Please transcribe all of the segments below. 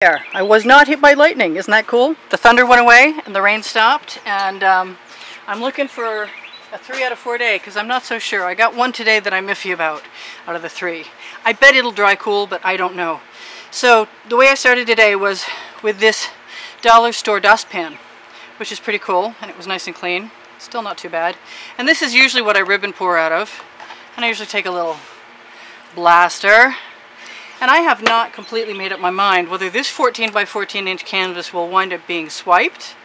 There, I was not hit by lightning. Isn't that cool? The thunder went away and the rain stopped, and I'm looking for a 3 out of 4 day because I'm not so sure. I got one today that I'm iffy about out of the 3. I bet it'll dry cool, but I don't know. So the way I started today was with this dollar store dustpan, which is pretty cool, and it was nice and clean. Still not too bad. And this is usually what I ribbon pour out of, and I usually take a little blaster. And I have not completely made up my mind whether this 14 by 14 inch canvas will wind up being swiped,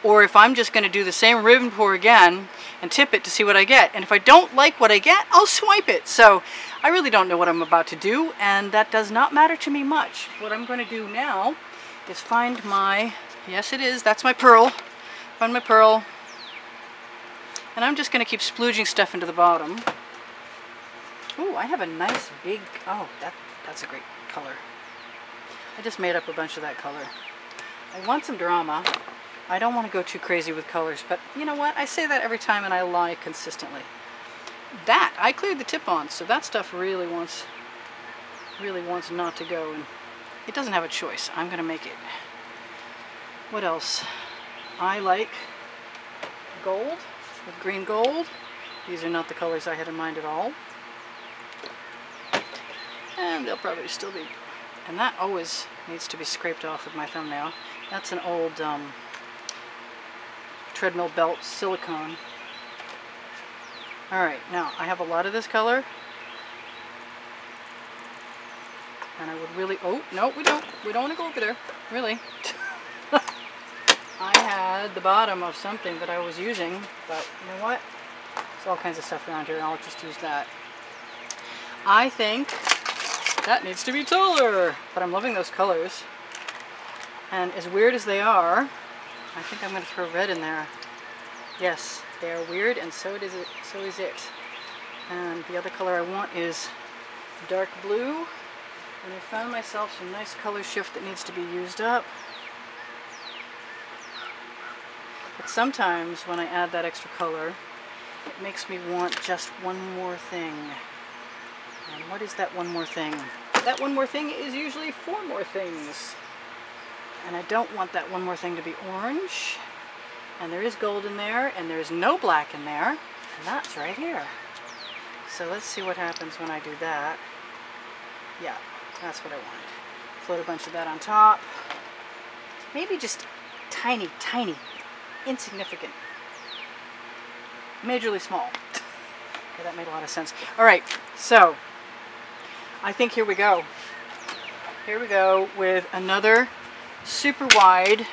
or if I'm just going to do the same ribbon pour again and tip it to see what I get. And if I don't like what I get, I'll swipe it. So I really don't know what I'm about to do, and that does not matter to me much. What I'm going to do now is find my, yes it is, that's my pearl. Find my pearl. And I'm just going to keep splooging stuff into the bottom. Ooh, I have a nice big, oh, that's a great color. I just made up a bunch of that color. I want some drama. I don't want to go too crazy with colors, but you know what? I say that every time and I lie consistently. That, I cleared the tip on, so that stuff really wants not to go, and it doesn't have a choice. I'm going to make it. What else? I like gold with green gold. These are not the colors I had in mind at all. And they'll probably still be, and that always needs to be scraped off with my thumbnail. That's an old treadmill belt silicone. Alright, now I have a lot of this color, and I would really, oh no we don't want to go over there, really. I had the bottom of something that I was using, but you know what, there's all kinds of stuff around here, and I'll just use that. I think that needs to be taller, but I'm loving those colors. And as weird as they are, I think I'm going to throw red in there. Yes, they are weird, and so is it. And the other color I want is dark blue. And I found myself some nice color shift that needs to be used up. But sometimes when I add that extra color, it makes me want just one more thing. And what is that one more thing? That one more thing is usually 4 more things. And I don't want that one more thing to be orange. And there is gold in there, and there's no black in there. And that's right here. So let's see what happens when I do that. Yeah, that's what I want. Float a bunch of that on top. Maybe just tiny, tiny, insignificant. Majorly small. Okay, that made a lot of sense. Alright, so I think here we go. Here we go with another super wide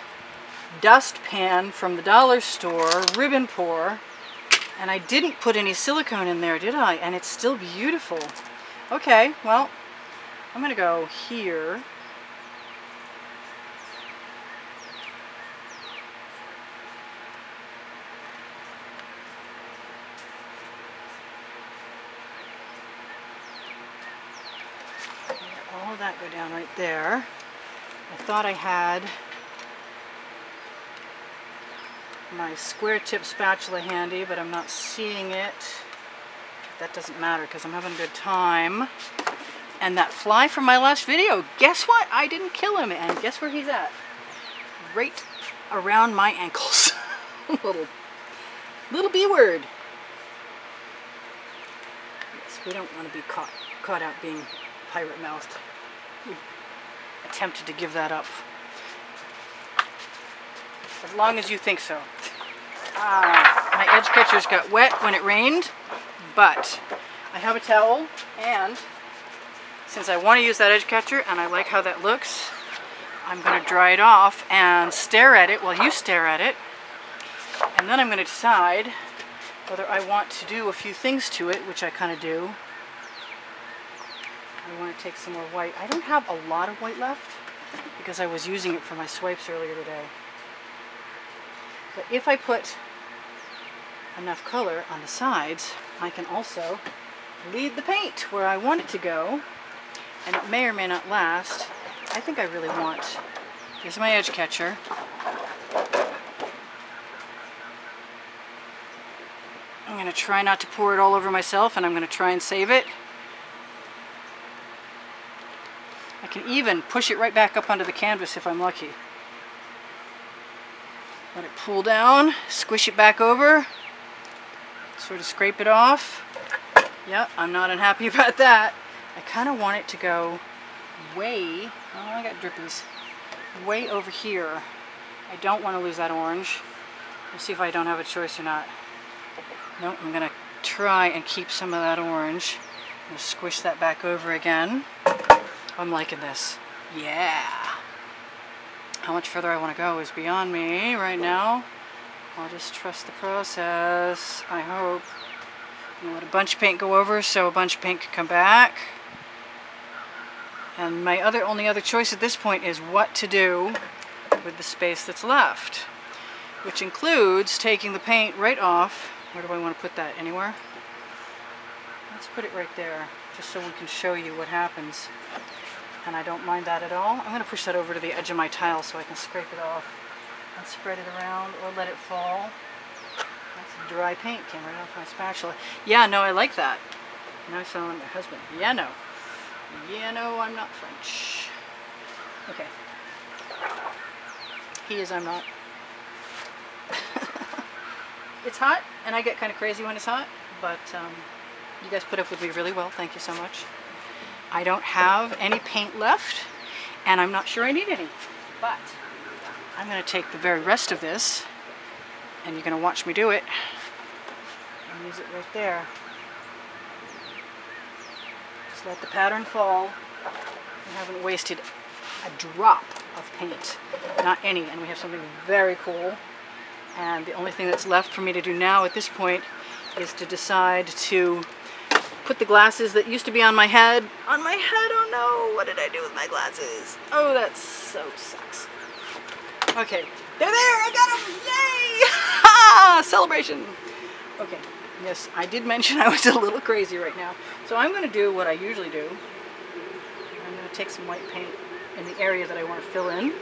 dustpan from the dollar store, ribbon pour. And I didn't put any silicone in there, did I? And it's still beautiful. Okay, well, I'm going to go here. All of that go down right there. I thought I had my square tip spatula handy, but I'm not seeing it. That doesn't matter because I'm having a good time. And that fly from my last video, guess what? I didn't kill him, and guess where he's at? Right around my ankles. little B word. Yes, we don't want to be caught out being pirate-mouthed. We've attempted to give that up. As long as you think so. My edge catchers got wet when it rained, but I have a towel, and since I want to use that edge catcher and I like how that looks, I'm going to dry it off and stare at it while you stare at it, and then I'm going to decide whether I want to do a few things to it, which I kind of do. I want to take some more white. I don't have a lot of white left because I was using it for my swipes earlier today. But if I put enough color on the sides, I can also lead the paint where I want it to go, and it may or may not last. I think I really want, here's my edge catcher. I'm going to try not to pour it all over myself, and I'm going to try and save it. I can even push it right back up onto the canvas if I'm lucky. Let it pull down, squish it back over, sort of scrape it off. Yeah, I'm not unhappy about that. I kind of want it to go way, oh, I got drippies, way over here. I don't want to lose that orange. We'll see if I don't have a choice or not. No, I'm going to try and keep some of that orange. I'm going to squish that back over again. I'm liking this. Yeah. How much further I want to go is beyond me right now. I'll just trust the process, I hope. I'm going to let a bunch of paint go over so a bunch of paint can come back. And my only other choice at this point is what to do with the space that's left, which includes taking the paint right off. Where do I want to put that? Anywhere? Let's put it right there, just so we can show you what happens. And I don't mind that at all. I'm going to push that over to the edge of my tile so I can scrape it off and spread it around or let it fall. That's dry paint, came right off my spatula. Yeah, no, I like that. Now I sound like my husband. Yeah, no. Yeah, no, I'm not French. Okay. He is, I'm not. It's hot, and I get kind of crazy when it's hot, but you guys put up with me really well. Thank you so much. I don't have any paint left, and I'm not sure I need any, but I'm going to take the very rest of this, and you're going to watch me do it, and use it right there. Just let the pattern fall. We haven't wasted a drop of paint, not any, and we have something very cool. And the only thing that's left for me to do now at this point is to decide to put the glasses that used to be on my head. On my head, oh no, what did I do with my glasses? Oh, that so sucks. Okay, they're there, I got them, yay! Ha! Celebration! Okay, yes, I did mention I was a little crazy right now. So I'm going to do what I usually do. I'm going to take some white paint in the area that I want to fill in.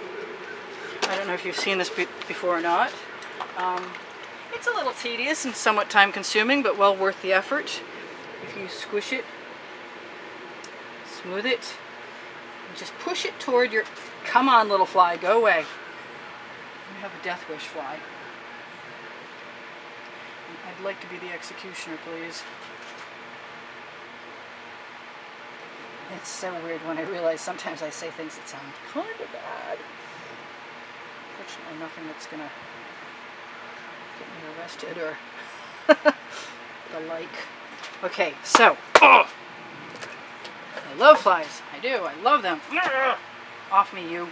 I don't know if you've seen this before or not. It's a little tedious and somewhat time consuming, but well worth the effort. If you squish it, smooth it, and just push it toward your, come on little fly, go away. You have a death wish, fly. I'd like to be the executioner, please. It's so weird when I realize sometimes I say things that sound kind of bad. Fortunately, nothing that's gonna get me arrested or the like. Okay, so I love flies. I do. I love them. Off me, you.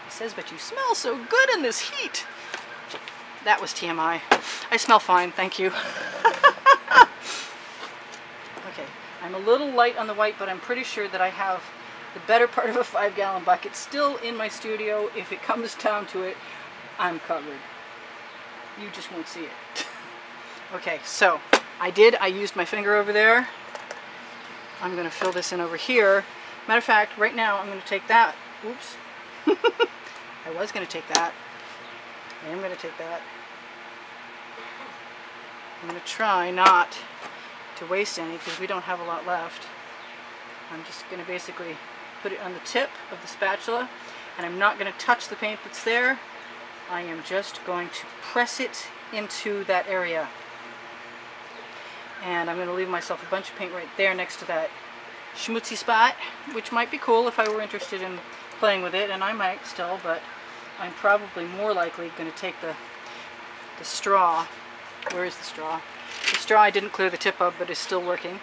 He says, but you smell so good in this heat. That was TMI. I smell fine, thank you. Okay, I'm a little light on the white, but I'm pretty sure that I have the better part of a 5-gallon bucket still in my studio. If it comes down to it, I'm covered. You just won't see it. Okay, so I used my finger over there. I'm going to fill this in over here. Matter of fact, right now I'm going to take that. Oops. I was going to take that. I am going to take that. I'm going to try not to waste any because we don't have a lot left. I'm just going to basically put it on the tip of the spatula, and I'm not going to touch the paint that's there. I am just going to press it into that area. And I'm going to leave myself a bunch of paint right there next to that schmutzy spot, which might be cool if I were interested in playing with it, and I might still, but I'm probably more likely going to take the straw. Where is the straw? The straw I didn't clear the tip of, but is still working.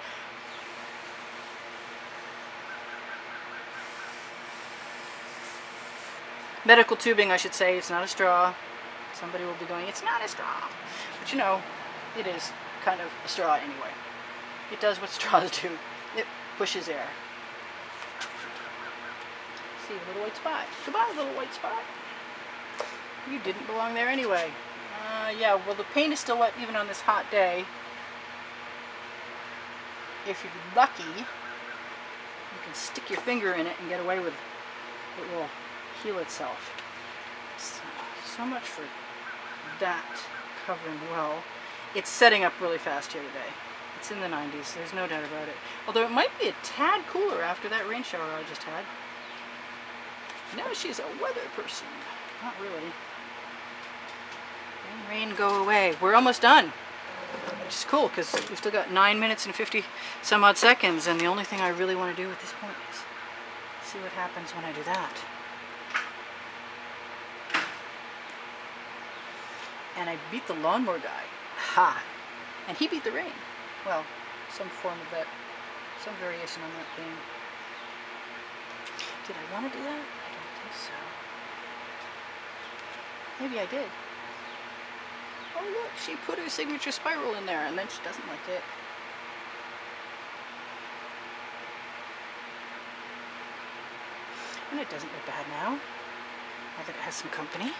Medical tubing, I should say. It's not a straw. Somebody will be going, it's not a straw. But you know, it is kind of a straw anyway. It does what straws do. It pushes air. See, a little white spot. Goodbye, little white spot. You didn't belong there anyway. Yeah, well the paint is still wet even on this hot day. If you're lucky, you can stick your finger in it and get away with it. It will heal itself. So much for that covering well. It's setting up really fast here today. It's in the 90s, there's no doubt about it. Although it might be a tad cooler after that rain shower I just had. Now she's a weather person. Not really. Rain, go away. We're almost done. Which is cool, because we've still got 9 minutes and 50 some odd seconds, and the only thing I really want to do at this point is see what happens when I do that. And I beat the lawnmower guy. Ha! And he beat the rain. Well, some form of that, some variation on that theme. Did I want to do that? I don't think so. Maybe I did. Oh look, she put her signature spiral in there and then she doesn't like it. And it doesn't look bad now that it has some company.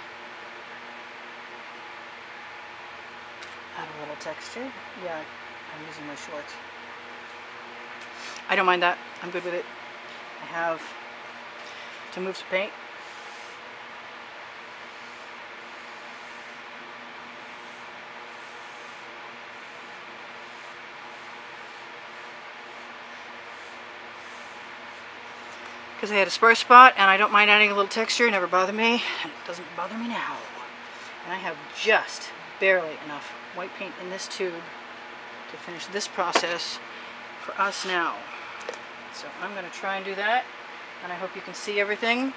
Add a little texture. Yeah, I'm using my shorts. I don't mind that. I'm good with it. I have to move some paint. Because I had a sparse spot and I don't mind adding a little texture. It never bothered me, and it doesn't bother me now. And I have just barely enough white paint in this tube to finish this process for us now. So I'm going to try and do that, and I hope you can see everything.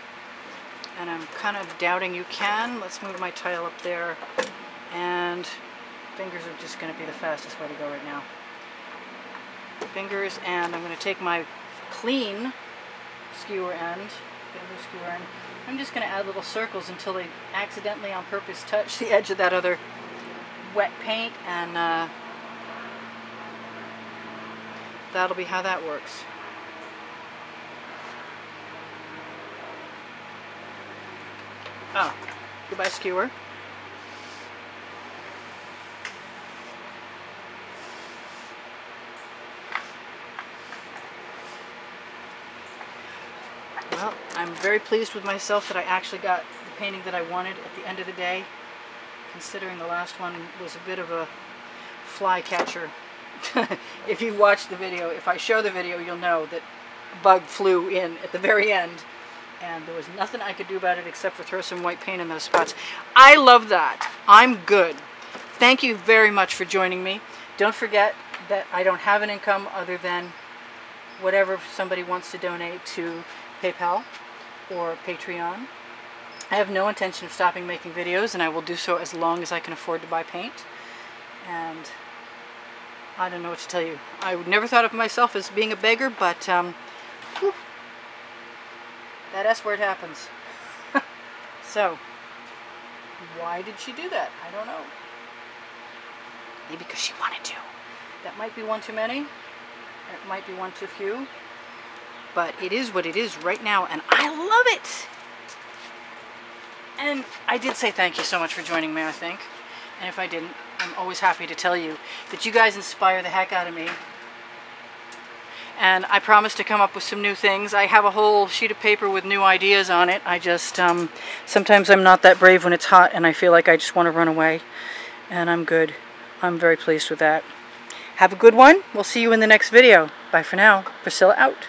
And I'm kind of doubting you can. Let's move my tile up there, and fingers are just going to be the fastest way to go right now. Fingers, and I'm going to take my clean skewer end, bamboo skewer end. I'm just going to add little circles until they accidentally on purpose touch the edge of that other wet paint, and that'll be how that works. Oh, goodbye skewer. Well, I'm very pleased with myself that I actually got the painting that I wanted at the end of the day, considering the last one was a bit of a fly catcher. If you've watched the video, if I show the video, you'll know that a bug flew in at the very end, and there was nothing I could do about it except for throw some white paint in those spots. I love that. I'm good. Thank you very much for joining me. Don't forget that I don't have an income other than whatever somebody wants to donate to PayPal or Patreon. I have no intention of stopping making videos, and I will do so as long as I can afford to buy paint. And I don't know what to tell you. I never thought of myself as being a beggar, but whew, that S word happens. So, why did she do that? I don't know. Maybe because she wanted to. That might be one too many. It might be one too few. But it is what it is right now, and I love it! And I did say thank you so much for joining me, I think. And if I didn't, I'm always happy to tell you that you guys inspire the heck out of me. And I promise to come up with some new things. I have a whole sheet of paper with new ideas on it. I just, sometimes I'm not that brave when it's hot, and I feel like I just want to run away. And I'm good. I'm very pleased with that. Have a good one. We'll see you in the next video. Bye for now. Priscilla out.